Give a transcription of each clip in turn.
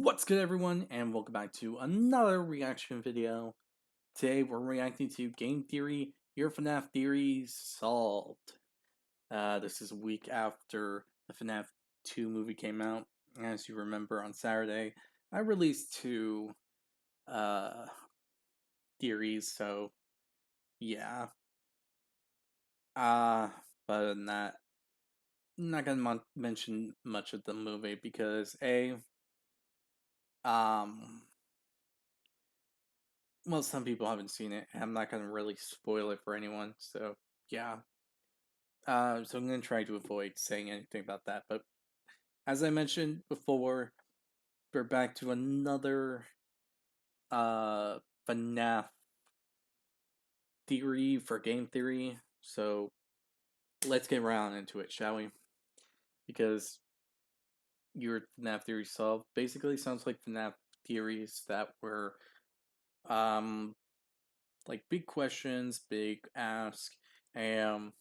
What's good, everyone, and welcome back to another reaction video. Today we're reacting to Game Theory, Your FNAF Theories Solved. This is a week after the FNAF 2 movie came out. As you remember, on Saturday I released two theories, so yeah. But other than that, I'm not gonna mention much of the movie because um well, some people haven't seen it, and I'm not gonna really spoil it for anyone. So yeah, so I'm gonna try to avoid saying anything about that. But as I mentioned before, we're back to another FNAF theory for game theory. So let's get around into it, shall we? Because your FNAF theory solved basically sounds like FNAF theories that were um like big questions, big ask, and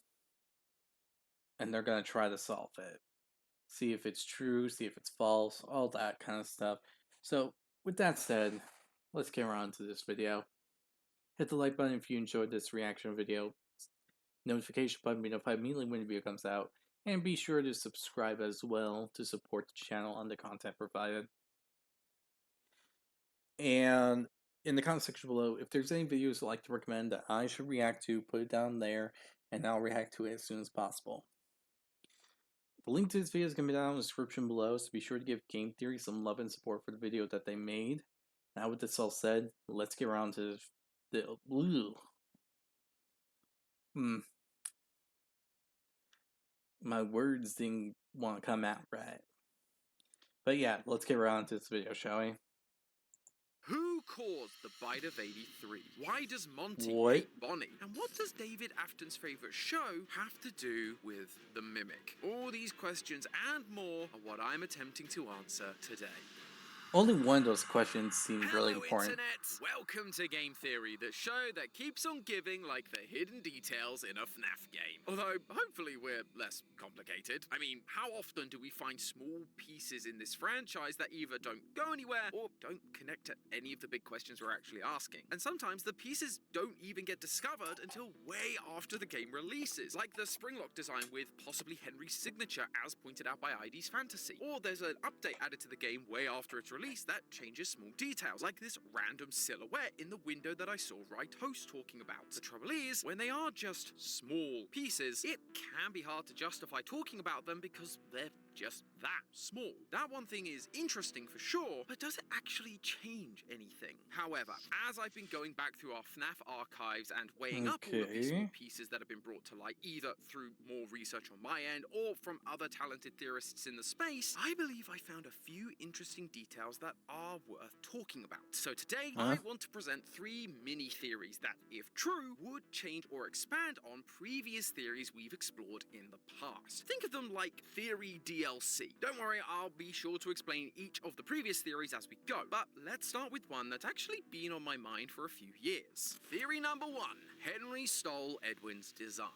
and they're gonna try to solve it. See if it's true, see if it's false, all that kind of stuff. So, with that said, let's get around to this video. Hit the like button if you enjoyed this reaction video. Notification button to be notified immediately when the video comes out. And be sure to subscribe as well to support the channel on the content provided. And in the comment section below, if there's any videos you'd like to recommend that I should react to, put it down there, and I'll react to it as soon as possible. The link to this video is going to be down in the description below, so be sure to give Game Theory some love and support for the video that they made. Now with this all said, let's get around to the... My words didn't want to come out right. But yeah, let's get around to this video, shall we? Who caused the bite of 83? Why does Monty What? hate Bonnie? And what does David Afton's favourite show have to do with the Mimic? All these questions and more are what I'm attempting to answer today. Only one of those questions seemed Hello, really important. Internet! Welcome to Game Theory, the show that keeps on giving like the hidden details in a FNAF game. Although, hopefully we're less complicated. I mean, how often do we find small pieces in this franchise that either don't go anywhere or don't connect to any of the big questions we're actually asking? And sometimes the pieces don't even get discovered until way after the game releases, like the Springlock design with possibly Henry's signature as pointed out by ID's Fantasy. Or there's an update added to the game way after its release that changes small details, like this random silhouette in the window that I saw Right Host talking about. The trouble is, when they are just small pieces, it can be hard to justify talking about them because they're just that small. That one thing is interesting for sure, but does it actually change anything? However, as I've been going back through our FNAF archives and weighing up all of these small pieces that have been brought to light, either through more research on my end or from other talented theorists in the space, I believe I found a few interesting details that are worth talking about. So today, I want to present 3 mini theories that, if true, would change or expand on previous theories we've explored in the past. Think of them like theory DLC. Don't worry, I'll be sure to explain each of the previous theories as we go, but let's start with one that's actually been on my mind for a few years. Theory number 1. Henry stole Edwin's design.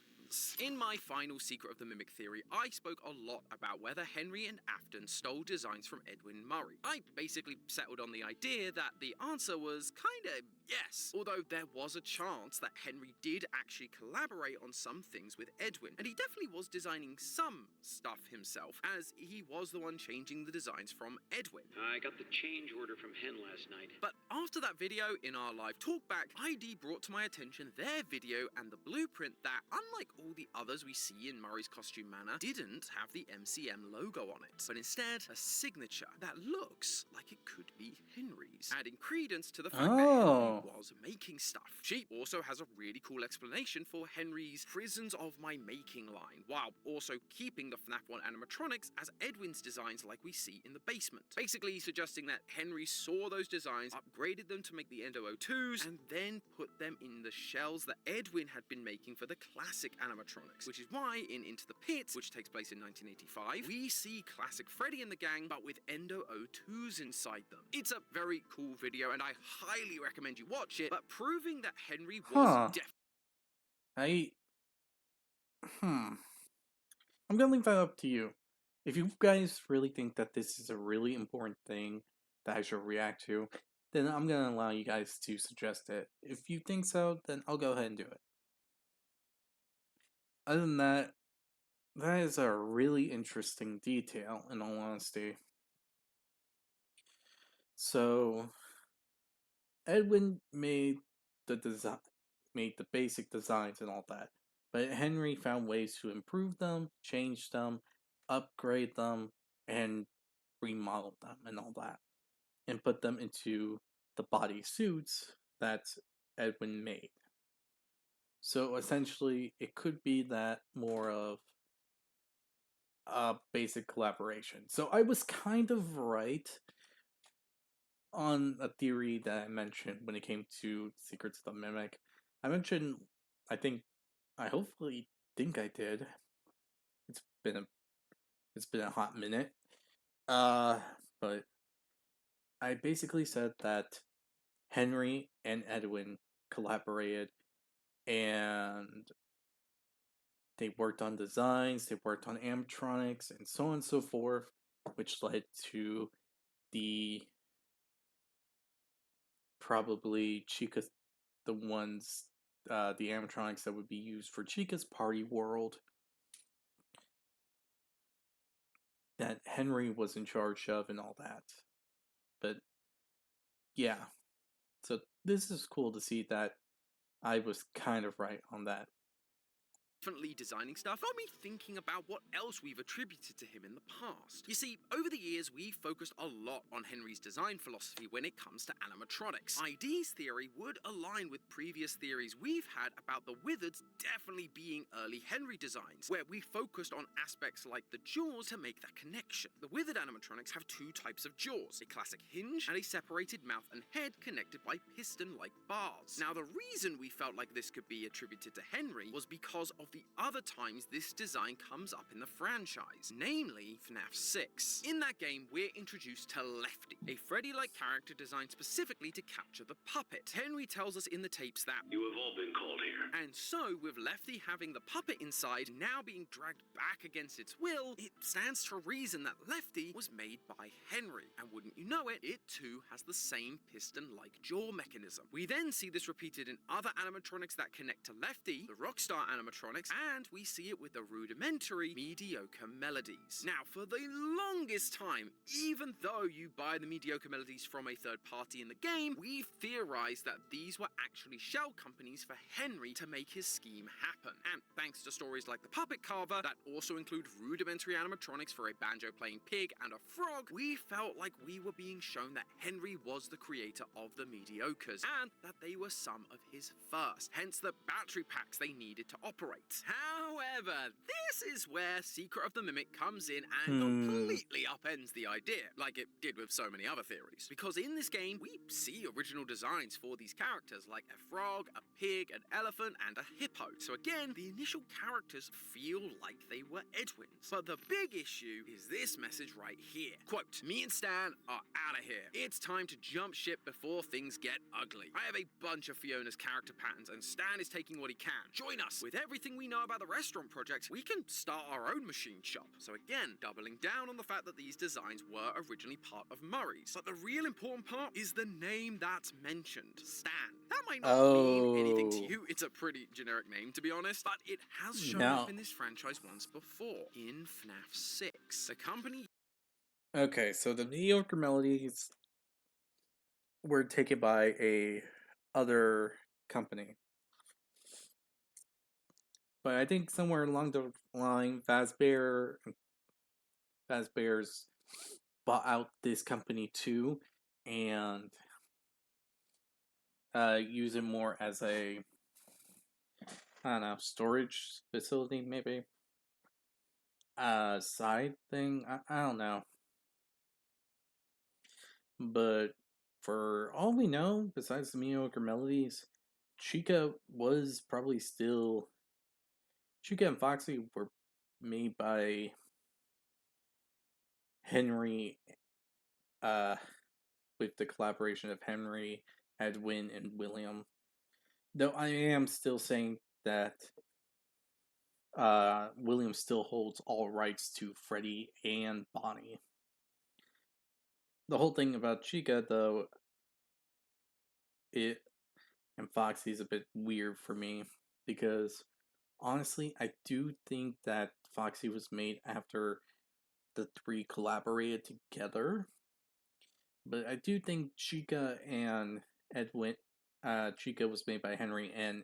In my final Secret of the Mimic theory, I spoke a lot about whether Henry and Afton stole designs from Edwin Murray. I basically settled on the idea that the answer was kinda yes, although there was a chance that Henry did actually collaborate on some things with Edwin, and he definitely was designing some stuff himself, as he was the one changing the designs from Edwin. I got the change order from Hen last night. But after that video, in our live talkback, ID brought to my attention their video and the blueprint that, unlike all the others we see in Murray's Costume Manor, didn't have the MCM logo on it, but instead a signature that looks like it could be Henry's, adding credence to the fact that Henry was making stuff. She also has a really cool explanation for Henry's Prisons of My Making line, while also keeping the FNAF 1 animatronics as Edwin's designs like we see in the basement. Basically suggesting that Henry saw those designs, upgraded them to make the Endo O2s, and then put them in the shells that Edwin had been making for the classic animatronics, which is why in Into the Pit, which takes place in 1985, we see classic Freddy and the gang, but with Endo O2s inside them. It's a very cool video, and I highly recommend you watch it, but proving that Henry was I'm gonna leave that up to you. If you guys really think that this is a really important thing that I should react to, then I'm gonna allow you guys to suggest it. If you think so, then I'll go ahead and do it. Other than that, that is a really interesting detail, in all honesty. So, Edwin made the basic designs and all that, but Henry found ways to improve them, change them, upgrade them, and remodel them and all that, and put them into the body suits that Edwin made. So essentially, it could be that more of a basic collaboration. So I was kind of right on a theory that I mentioned when it came to Secrets of the Mimic. I mentioned, I think, I hopefully think I did. It's been a, it's been a hot minute. But I basically said that Henry and Edwin collaborated and they worked on designs, they worked on animatronics, and so on and so forth, which led to the probably Chica's the ones the animatronics that would be used for Chica's party world that Henry was in charge of and all that. But yeah, so this is cool to see that I was kind of right on that. Differently designing stuff got me thinking about what else we've attributed to him in the past. You see, over the years, we've focused a lot on Henry's design philosophy when it comes to animatronics. ID's theory would align with previous theories we've had about the Wizards definitely being early Henry designs, where we focused on aspects like the jaws to make that connection. The Withered animatronics have two types of jaws, a classic hinge and a separated mouth and head connected by piston-like bars. Now, the reason we felt like this could be attributed to Henry was because of the other times this design comes up in the franchise, namely FNAF 6. In that game, we're introduced to Lefty, a Freddy-like character designed specifically to capture the puppet. Henry tells us in the tapes that, You have all been called here. and so, with Lefty having the puppet inside, now being dragged back against its will, it stands to reason that Lefty was made by Henry. And wouldn't you know it, it too has the same piston-like jaw mechanism. We then see this repeated in other animatronics that connect to Lefty, the Rockstar animatronics, and we see it with the rudimentary, mediocre melodies. Now, for the longest time, even though you buy the mediocre melodies from a third party in the game, we theorized that these were actually shell companies for Henry to make his scheme happen. And thanks to stories like the Puppet Carver, that also include rudimentary animatronics for a banjo-playing pig and a frog, we felt like we were being shown that Henry was the creator of the mediocres, and that they were some of his first, hence the battery packs they needed to operate. However, this is where Secret of the Mimic comes in and completely upends the idea, like it did with so many other theories. Because in this game, we see original designs for these characters, like a frog, a pig, an elephant, and a hippo. So again, the initial characters feel like they were Edwin's. But the big issue is this message right here. Quote, me and Stan are out of here. It's time to jump ship before things get ugly. I have a bunch of Fiona's character patterns, and Stan is taking what he can. Join us. With everything we know about the restaurant project, we can start our own machine shop. So again, doubling down on the fact that these designs were originally part of Murray's. But the real important part is the name that's mentioned, Stan. That might not mean anything to you. It's a pretty generic name, to be honest, but it has shown up in this franchise once before, in FNAF 6. The company... Okay, so the mediocre melodies were taken by a other company. But I think somewhere along the line, Fazbear's bought out this company too, and use it more as a, I don't know, storage facility maybe. Side thing. I don't know. But for all we know, besides the mediocre melodies, Chica was probably still. Chica and Foxy were made by Henry, with the collaboration of Henry, Edwin, and William. Though I am still saying that William still holds all rights to Freddy and Bonnie. the whole thing about Chica, though, it and Foxy is a bit weird for me because honestly, I do think that Foxy was made after the three collaborated together, but I do think Chica was made by Henry and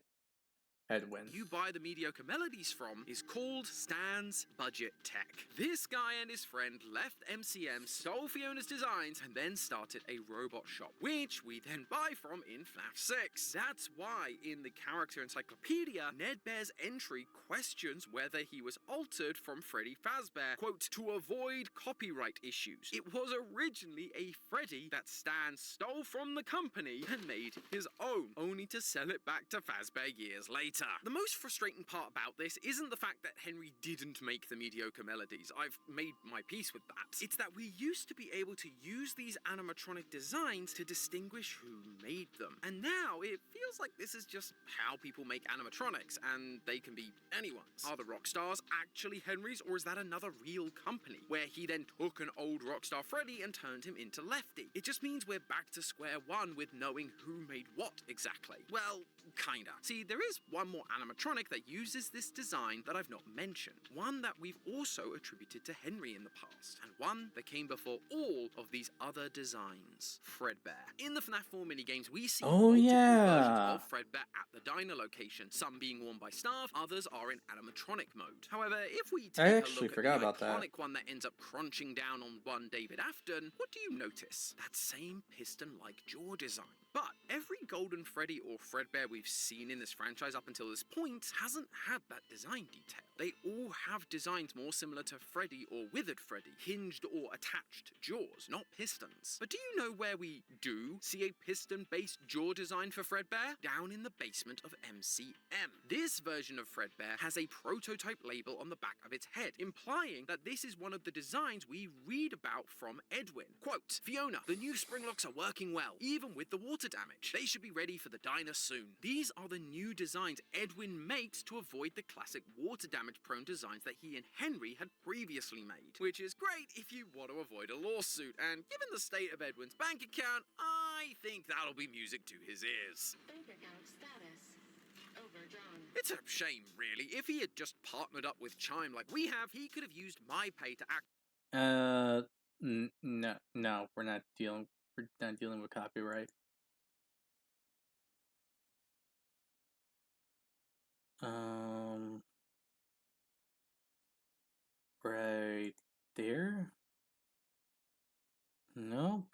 Edwin. You buy the mediocre melodies from is called Stan's Budget Tech. This guy and his friend left MCM, stole Fiona's designs, and then started a robot shop, which we then buy from in FNAF 6. That's why in the character encyclopedia, Ned Bear's entry questions whether he was altered from Freddy Fazbear, quote, to avoid copyright issues. It was originally a Freddy that Stan stole from the company and made his own, only to sell it back to Fazbear years later. The most frustrating part about this isn't the fact that Henry didn't make the mediocre melodies. I've made my peace with that. It's that we used to be able to use these animatronic designs to distinguish who made them. And now it feels like this is just how people make animatronics, and they can be anyone's. Are the rock stars actually Henry's, or is that another real company, where he then took an old rockstar Freddy and turned him into Lefty? It just means we're back to square one with knowing who made what exactly. Well, kinda. See, there is one more animatronic that uses this design that I've not mentioned. One that we've also attributed to Henry in the past, and one that came before all of these other designs. Fredbear. In the FNAF 4 minigames, we see multiple versions of Fredbear at the diner location, some being worn by staff, others are in animatronic mode. However, if we take a look at the iconic one that ends up crunching down on one David Afton, what do you notice? That same piston-like jaw design. But every Golden Freddy or Fredbear we've seen in this franchise up until this point hasn't had that design detail. They all have designs more similar to Freddy or Withered Freddy, hinged or attached jaws, not pistons. But do you know where we do see a piston-based jaw design for Fredbear? Down in the basement of MCM. This version of Fredbear has a prototype label on the back of its head, implying that this is one of the designs we read about from Edwin. Quote, Fiona, the new spring locks are working well, even with the water damage. They should be ready for the diner soon. These are the new designs Edwin makes to avoid the classic water damage prone designs that he and Henry had previously made. Which is great if you want to avoid a lawsuit, and given the state of Edwin's bank account, I think that'll be music to his ears. Bank account status overdrawn. It's a shame, really. If he had just partnered up with Chime like we have, he could have used MyPay to act. No, we're not dealing with copyright. Right there? Nope.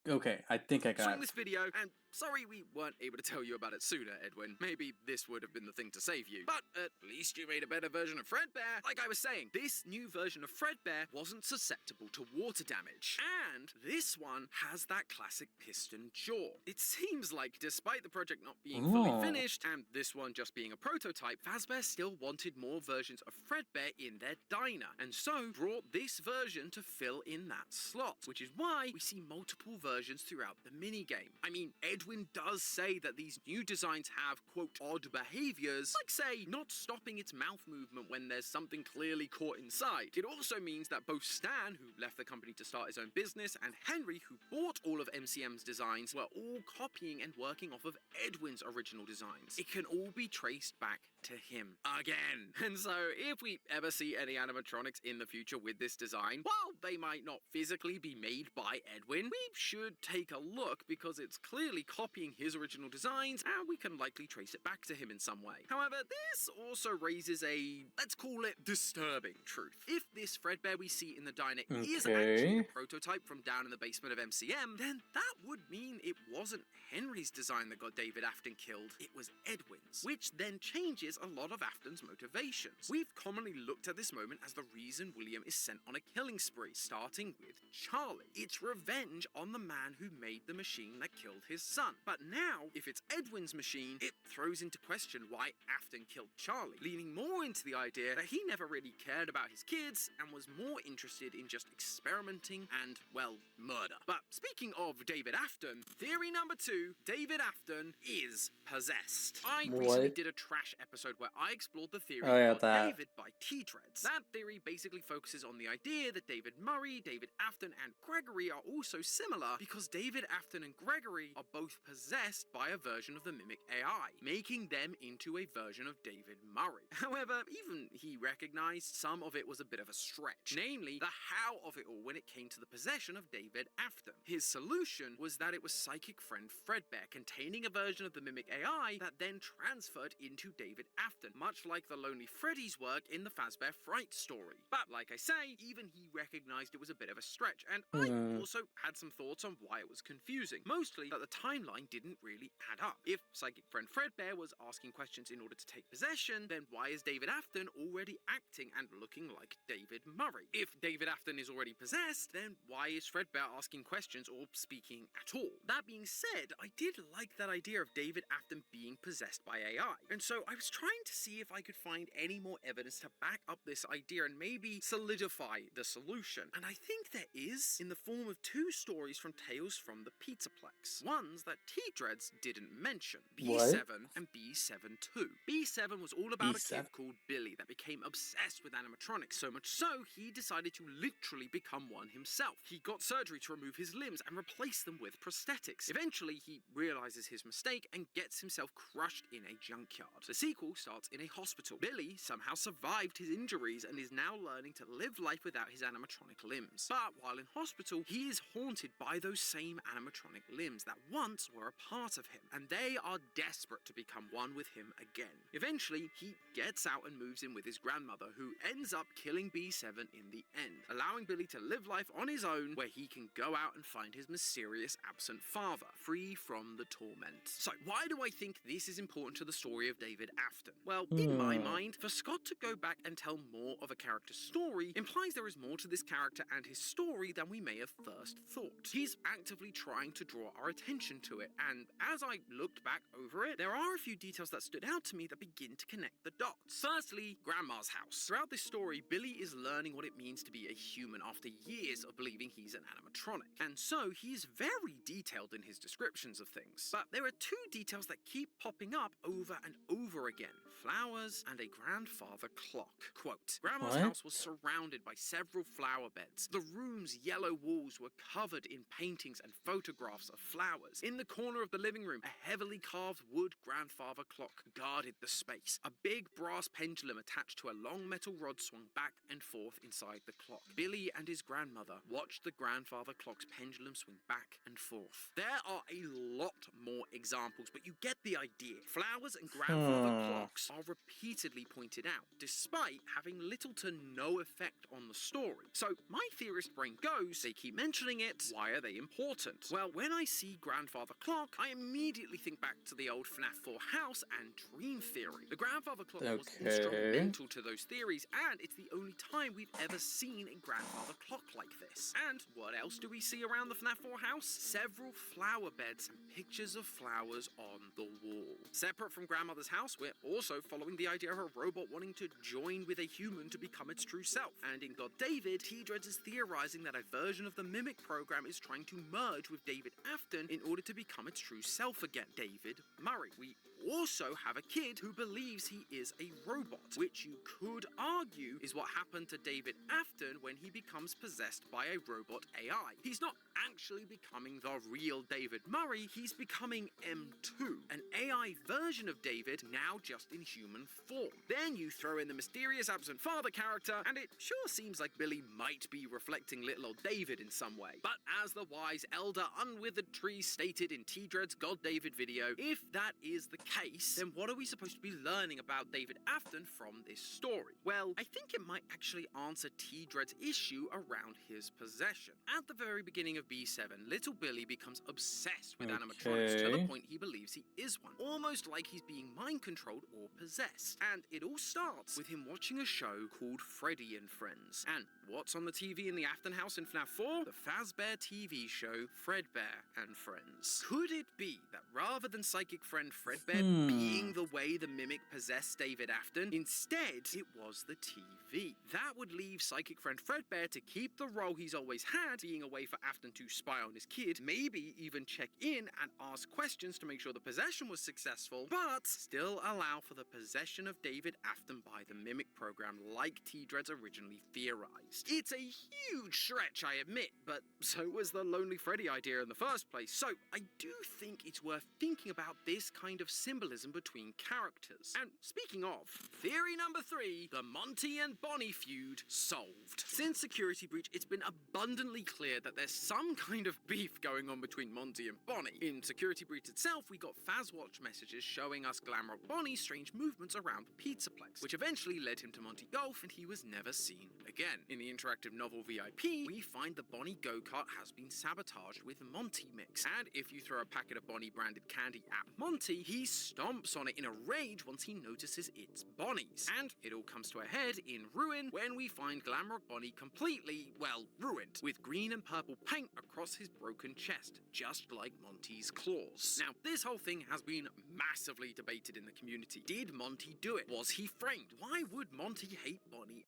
Okay, I think I got Showing it. this video, and sorry we weren't able to tell you about it sooner, Edwin. Maybe this would have been the thing to save you. But at least you made a better version of Fredbear. Like I was saying, this new version of Fredbear wasn't susceptible to water damage. And this one has that classic piston jaw. It seems like, despite the project not being fully finished, and this one just being a prototype, Fazbear still wanted more versions of Fredbear in their diner, and so brought this version to fill in that slot, which is why we see multiple versions throughout the minigame. I mean, Edwin does say that these new designs have, quote, odd behaviors, like, say, not stopping its mouth movement when there's something clearly caught inside. It also means that both Stan, who left the company to start his own business, and Henry, who bought all of MCM's designs, were all copying and working off of Edwin's original designs. It can all be traced back to him again. And so, if we ever see any animatronics in the future with this design, while they might not physically be made by Edwin, we should take a look because it's clearly copying his original designs, and we can likely trace it back to him in some way. However, this also raises a, let's call it, disturbing truth. If this Fredbear we see in the diner is actually a prototype from down in the basement of MCM, then that would mean it wasn't Henry's design that got David Afton killed, it was Edwin's, which then changes a lot of Afton's motivations. We've commonly looked at this moment as the reason William is sent on a killing spree, starting with Charlie. It's revenge on the man who made the machine that killed his son. son. But now, if it's Edwin's machine, it throws into question why Afton killed Charlie, leaning more into the idea that he never really cared about his kids and was more interested in just experimenting and, well, murder. But speaking of David Afton, theory number 2, David Afton is possessed. I recently What? did a trash episode where I explored the theory Oh, yeah, of that. David by T-Dreads. That theory basically focuses on the idea that David Murray, David Afton, and Gregory are also similar because David Afton and Gregory are both possessed by a version of the Mimic AI, making them into a version of David Murray. However, even he recognized some of it was a bit of a stretch, namely the how of it all when it came to the possession of David Afton. His solution was that it was psychic friend Fredbear containing a version of the Mimic AI that then transferred into David Afton, much like the Lonely Freddy's work in the Fazbear Fright story. But like I say, even he recognized it was a bit of a stretch, and I also had some thoughts on why it was confusing. Mostly that the timeline didn't really add up. If psychic friend Fredbear was asking questions in order to take possession, then why is David Afton already acting and looking like David Murray? If David Afton is already possessed, then why is Fredbear asking questions or speaking at all? That being said, I did like that idea of David Afton being possessed by AI, and so I was trying to see if I could find any more evidence to back up this idea and maybe solidify the solution. And I think there is, in the form of 2 stories from Tales from the Pizzaplex. Ones that T-Dreads didn't mention, B7 and B7-2. B7 was all about a B7? kid called Billy that became obsessed with animatronics, so much so he decided to literally become one himself. He got surgery to remove his limbs and replace them with prosthetics. Eventually, he realizes his mistake and gets himself crushed in a junkyard. The sequel starts in a hospital. Billy somehow survived his injuries and is now learning to live life without his animatronic limbs. But while in hospital, he is haunted by those same animatronic limbs that once were a part of him, and they are desperate to become one with him again. Eventually, he gets out and moves in with his grandmother, who ends up killing B7 in the end, allowing Billy to live life on his own, where he can go out and find his mysterious absent father, free from the torment. So why do I think this is important to the story of David Afton? Well, in my mind, for Scott to go back and tell more of a character's story implies there is more to this character and his story than we may have first thought. He's actively trying to draw our attention to it, and as I looked back over it, there are a few details that stood out to me that begin to connect the dots. Firstly, Grandma's house. Throughout this story, Billy is learning what it means to be a human after years of believing he's an animatronic, and so he is very detailed in his descriptions of things. But there are 2 details that keep popping up over and over again: flowers and a grandfather clock. Quote, Grandma's house was surrounded by several flower beds. The room's yellow walls were covered in paintings and photographs of flowers. In the corner of the living room, a heavily carved wood grandfather clock guarded the space. A big brass pendulum attached to a long metal rod swung back and forth inside the clock. Billy and his grandmother watched the grandfather clock's pendulum swing back and forth. There are a lot more examples, but you get the idea. Flowers and grandfather clocks are repeatedly pointed out, despite having little to no effect on the story. So my theorist brain goes, they keep mentioning it, why are they important? Well, when I see grandfather clock, I immediately think back to the old FNAF 4 house and dream theory. The grandfather clock was instrumental to those theories, and it's the only time we've ever seen a grandfather clock like this. And what else do we see around the FNAF 4 house? Several flower beds and pictures of flowers on the wall. Separate from grandmother's house, we're also following the idea of a robot wanting to join with a human to become its true self. And in God David, T-Dreads is theorizing that a version of the Mimic program is trying to merge with David Afton in order to become its true self again, David Murray. We also have a kid who believes he is a robot, which you could argue is what happened to David Afton when he becomes possessed by a robot AI. He's not actually becoming the real David Murray, he's becoming M2, an AI version of David, now just in human form. Then you throw in the mysterious absent father character, and it sure seems like Billy might be reflecting little old David in some way. But as the wise elder Unwithered Tree stated in T-Dread's God David video, if that is the case, then what are we supposed to be learning about David Afton from this story? Well, I think it might actually answer T-Dread's issue around his possession. At the very beginning of B7, little Billy becomes obsessed with animatronics to the point he believes he is one, almost like he's being mind controlled or possessed. And it all starts with him watching a show called Freddy and Friends. And what's on the TV in the Afton house in FNAF 4? The Fazbear TV show Fredbear and Friends. was. Could it be that rather than psychic friend Fredbear being the way the mimic possessed David Afton, instead it was the TV? That would leave psychic friend Fredbear to keep the role he's always had, being a way for Afton to spy on his kid, maybe even check in and ask questions to make sure the possession was successful, but still allow for the possession of David Afton by the mimic program like T-Dreads originally theorized. It's a huge stretch, I admit, but so was the Lonely Freddy idea in the first place, so I do think it's worth thinking about this kind of symbolism between characters. And speaking of, theory number 3, the Monty and Bonnie feud solved. Since Security Breach, it's been abundantly clear that there's some kind of beef going on between Monty and Bonnie. In Security Breach itself, we got Fazwatch messages showing us Glamrock Bonnie's strange movements around the Pizzaplex, which eventually led him to Monty Golf, and he was never seen again. In the interactive novel VIP, we find the Bonnie go-kart has been sabotaged with Monty mix, and if you throw a packet of Bonnie branded candy at Monty, he stomps on it in a rage once he notices it's Bonnie's. And it all comes to a head in Ruin when we find Glamrock Bonnie completely, well, ruined, with green and purple paint across his broken chest, just like Monty's claws. Now, this whole thing has been massively debated in the community. Did Monty do it? Was he framed? Why would Monty hate Bonnie?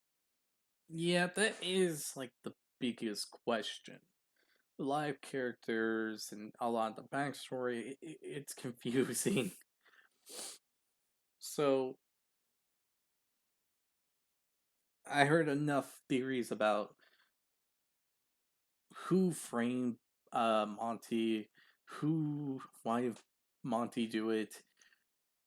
Yeah, that is like the biggest question. The live characters and a lot of the backstory, it's confusing. So, I heard enough theories about who framed Monty, why did Monty do it,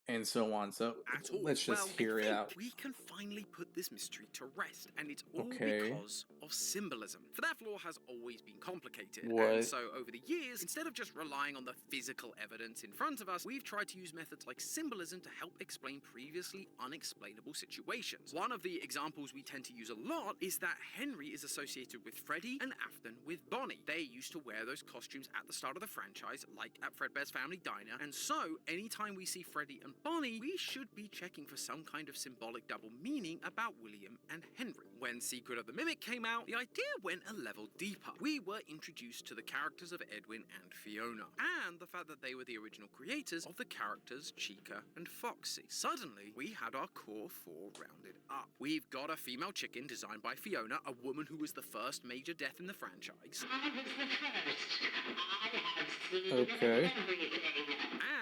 and so on. So At all. let's just hear I it think out. we can finally put this mystery to rest, and it's all Okay. because of symbolism. FNAF lore has always been complicated, What? and so over the years, instead of just relying on the physical evidence in front of us, we've tried to use methods like symbolism to help explain previously unexplainable situations. One of the examples we tend to use a lot is that Henry is associated with Freddy and Afton with Bonnie. They used to wear those costumes at the start of the franchise, like at Fredbear's Family Diner, and so anytime we see Freddy and Bonnie, we should be checking for some kind of symbolic double meaning about William and Henry. When Secret of the Mimic came out, the idea went a level deeper. We were introduced to the characters of Edwin and Fiona, and the fact that they were the original creators of the characters Chica and Foxy. Suddenly, we had our core 4 rounded up. We've got a female chicken designed by Fiona, a woman who was the first major death in the franchise. I was the first. I have seen Okay. everything.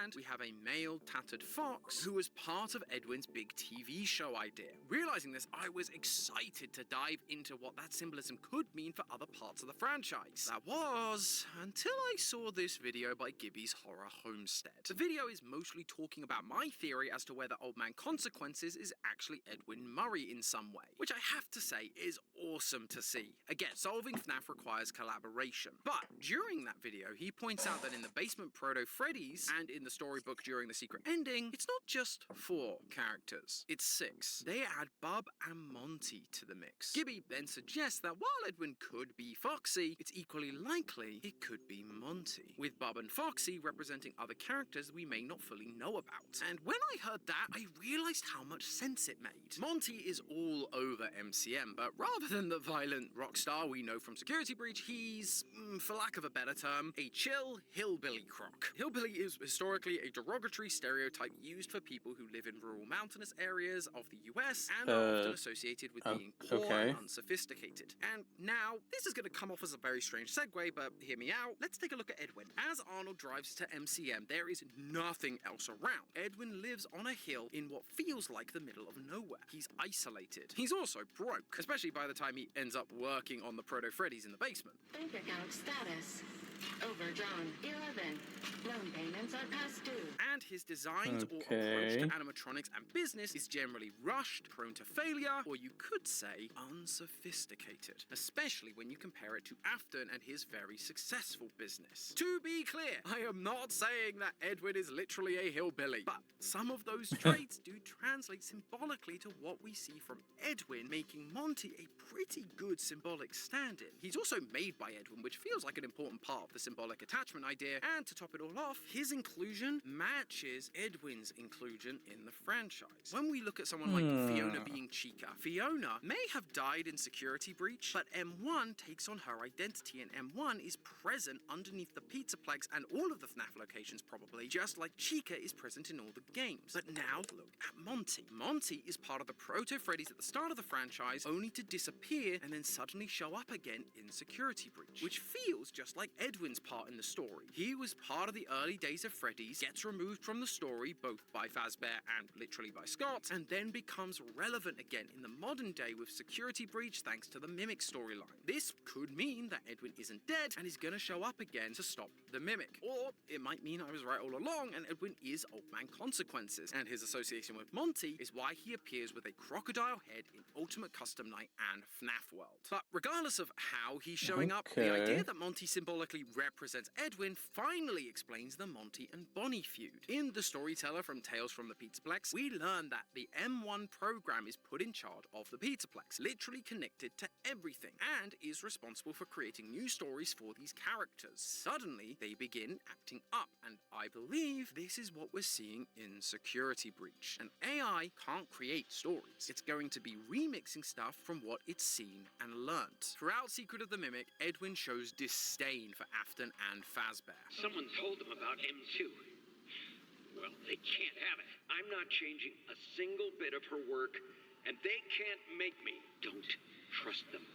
And we have a male tattered fox who was part of Edwin's big TV show idea. Realizing this, I was excited to dive into what that symbolism could mean for other parts of the franchise. That was until I saw this video by Gibby's Horror Homestead. The video is mostly talking about my theory as to whether Old Man Consequences is actually Edwin Murray in some way, which I have to say is awesome to see. Again, solving FNAF requires collaboration. But during that video, he points out that in the basement Proto Freddy's and in the storybook during the secret ending, it's not just 4 characters, it's 6. They add Bub and Monty to the mix. Gibby then suggests that while Edwin could be Foxy, it's equally likely it could be Monty, with Bub and Foxy representing other characters we may not fully know about. And when I heard that, I realized how much sense it made. Monty is all over MCM, but rather than the violent rock star we know from Security Breach, he's, for lack of a better term, a chill hillbilly croc. Hillbilly is historically a derogatory stereotype used for people who live in rural mountainous areas of the US and are often associated with being poor and unsophisticated. And now, this is going to come off as a very strange segue, but hear me out. Let's take a look at Edwin. As Arnold drives to MCM, there is nothing else around. Edwin lives on a hill in what feels like the middle of nowhere. He's isolated. He's also broke, especially by the time he ends up working on the Proto Freddy's in the basement. Bank account status. Overdrawn. 11. Loan payments are past due. And his designs or approach to animatronics and business is generally rushed, prone to failure, or you could say unsophisticated, especially when you compare it to Afton and his very successful business. To be clear, I am not saying that Edwin is literally a hillbilly, but some of those traits do translate symbolically to what we see from Edwin, making Monty a pretty good symbolic stand-in. He's also made by Edwin, which feels like an important part of the symbolic attachment idea, and to top it all off, his inclusion matches Edwin's inclusion in the franchise. When we look at someone like Fiona being Chica, Fiona may have died in Security Breach, but M1 takes on her identity, and M1 is present underneath the Pizzaplex and all of the FNAF locations probably, just like Chica is present in all the games. But now look at Monty. Monty is part of the Proto-Freddy's at the start of the franchise, only to disappear and then suddenly show up again in Security Breach, which feels just like Edwin's part in the story. He was part of the early days of Freddy's, gets removed from the story both by Fazbear and literally by Scott, and then becomes relevant again in the modern day with Security Breach thanks to the Mimic storyline. This could mean that Edwin isn't dead and is gonna show up again to stop the Mimic. Or it might mean I was right all along and Edwin is Old Man Consequences, and his association with Monty is why he appears with a crocodile head in Ultimate Custom Night and FNAF World. But regardless of how he's showing up, the idea that Monty symbolically represents Edwin finally explains the Monty and Bonnie feud. In The Storyteller from Tales from the Pizzaplex, we learn that the M1 program is put in charge of the Pizzaplex, literally connected to everything, and is responsible for creating new stories for these characters. Suddenly, they begin acting up, and I believe this is what we're seeing in Security Breach. An AI can't create stories. It's going to be remixing stuff from what it's seen and learnt. Throughout Secret of the Mimic, Edwin shows disdain for Afton and Fazbear. Someone told them about M2. Well, they can't have it. I'm not changing a single bit of her work, and they can't make me. Don't trust them.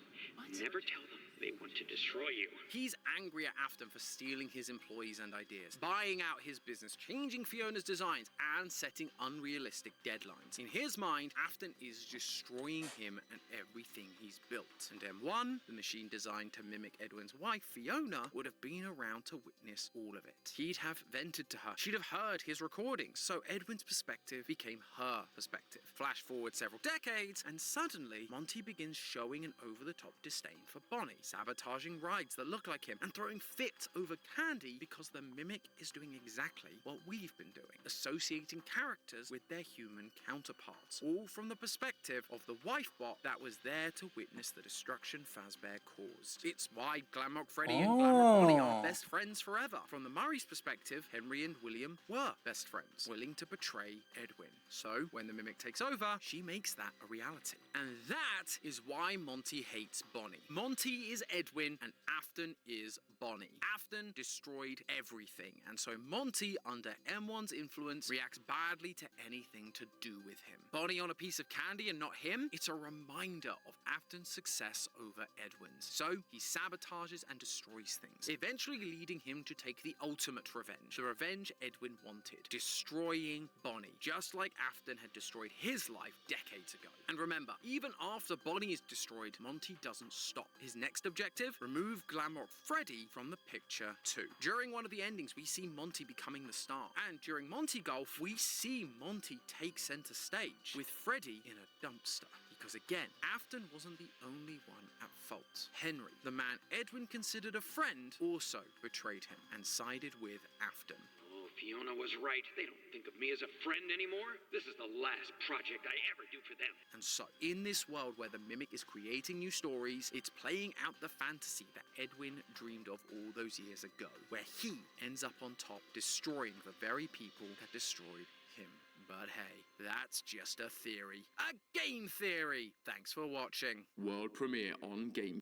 Never tell them they want to destroy you. He's angry at Afton for stealing his employees and ideas, buying out his business, changing Fiona's designs, and setting unrealistic deadlines. In his mind, Afton is destroying him and everything he's built. And M1, the machine designed to mimic Edwin's wife, Fiona, would have been around to witness all of it. He'd have vented to her. She'd have heard his recordings. So Edwin's perspective became her perspective. Flash forward several decades, and suddenly, Monty begins showing an over-the-top disdain for Bonnie, sabotaging rides that look like him, and throwing fits over Candy because the Mimic is doing exactly what we've been doing, associating characters with their human counterparts, all from the perspective of the wife bot that was there to witness the destruction Fazbear caused. It's why Glamrock Freddy and Glamrock Bonnie are best friends forever. From the Murray's perspective, Henry and William were best friends, willing to betray Edwin. So, when the Mimic takes over, she makes that a reality. And that is why Monty hates Bonnie. Monty is Edwin and Afton is Bonnie. Afton destroyed everything, and so Monty, under M1's influence, reacts badly to anything to do with him. Bonnie on a piece of candy and not him? It's a reminder of Afton's success over Edwin's. So he sabotages and destroys things, eventually leading him to take the ultimate revenge. The revenge Edwin wanted, destroying Bonnie, just like Afton had destroyed his life decades ago. And remember, even after Bonnie is destroyed, Monty doesn't stop. His next objective? Remove Glamrock Freddy from the picture too. During one of the endings, we see Monty becoming the star. And during Monty Golf, we see Monty take center stage, with Freddy in a dumpster. Because again, Afton wasn't the only one at fault. Henry, the man Edwin considered a friend, also betrayed him and sided with Afton. Oh, Fiona was right. They don't think of me as a friend anymore. This is the last project I ever do for them. And so, in this world where the Mimic is creating new stories, it's playing out the fantasy that Edwin dreamed of all those years ago, where he ends up on top, destroying the very people that destroyed him. But hey, that's just a theory. A game theory! Thanks for watching. World premiere on Game.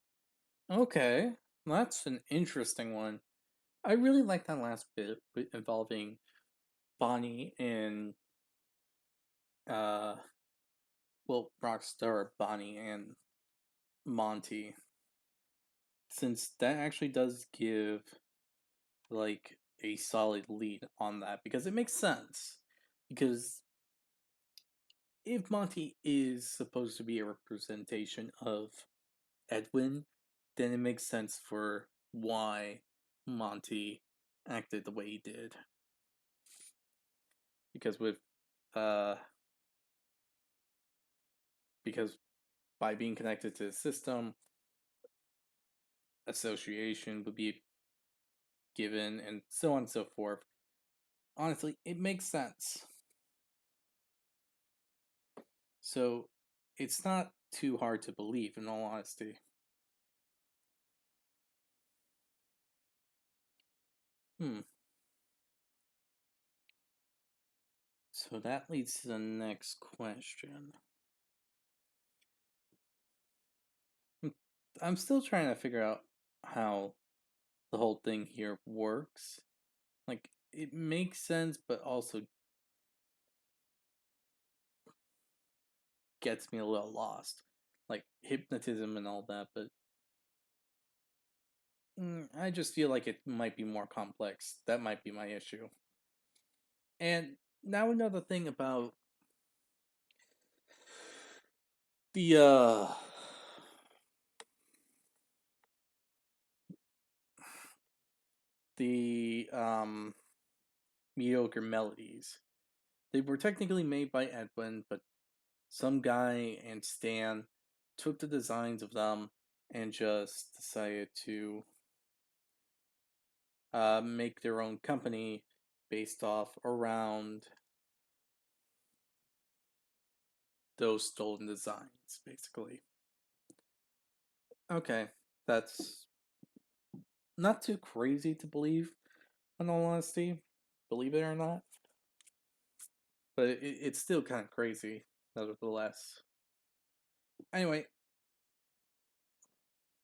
Okay, that's an interesting one. I really like that last bit involving Bonnie and Rockstar Bonnie and Monty, since that actually does give like a solid lead on that, because it makes sense. Because if Monty is supposed to be a representation of Edwin, then it makes sense for why Monty acted the way he did. Because because by being connected to the system, association would be given, and so on and so forth. Honestly, it makes sense. So it's not too hard to believe, in all honesty. Hmm. So that leads to the next question. I'm still trying to figure out how the whole thing here works. Like, it makes sense, but also gets me a little lost. Like, hypnotism and all that, but I just feel like it might be more complex. That might be my issue. And now another thing about the the mediocre melodies. They were technically made by Edwin, but some guy and Stan took the designs of them and just decided to make their own company based off around those stolen designs, basically. Okay, that's not too crazy to believe, in all honesty, believe it or not, but it's still kind of crazy, nevertheless. Anyway,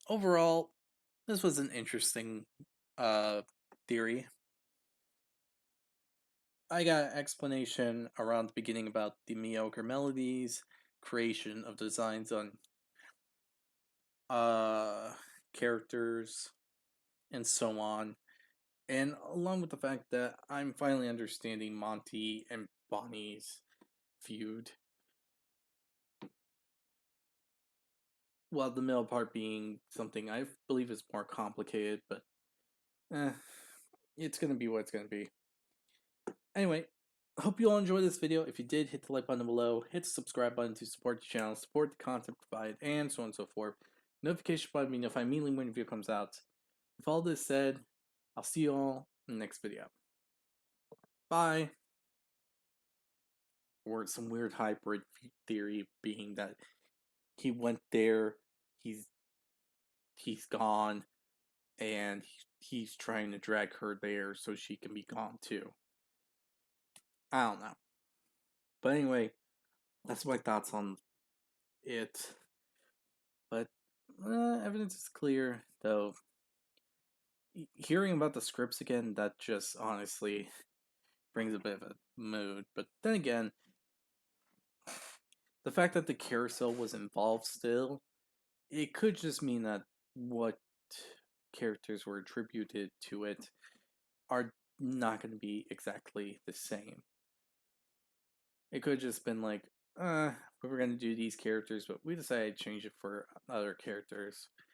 overall, this was an interesting theory. I got an explanation around the beginning about the mediocre melodies, creation of designs on characters, and so on. And along with the fact that I'm finally understanding Monty and Bonnie's feud. Well, the middle part being something I believe is more complicated, but it's gonna be what it's gonna be. Anyway, hope you all enjoyed this video. If you did, hit the like button below, hit the subscribe button to support the channel, support the content provided, and so on and so forth. Notification button to notify me when a video comes out. With all this said, I'll see you all in the next video. Bye! Or some weird hybrid theory being that he went there, he's gone, and he's trying to drag her there so she can be gone too. I don't know. But anyway, that's my thoughts on it. But evidence is clear, though. Hearing about the scripts again, that just honestly brings a bit of a mood. But then again, the fact that the carousel was involved still, it could just mean that what characters were attributed to it are not going to be exactly the same. It could have just been like, we were going to do these characters, but we decided to change it for other characters.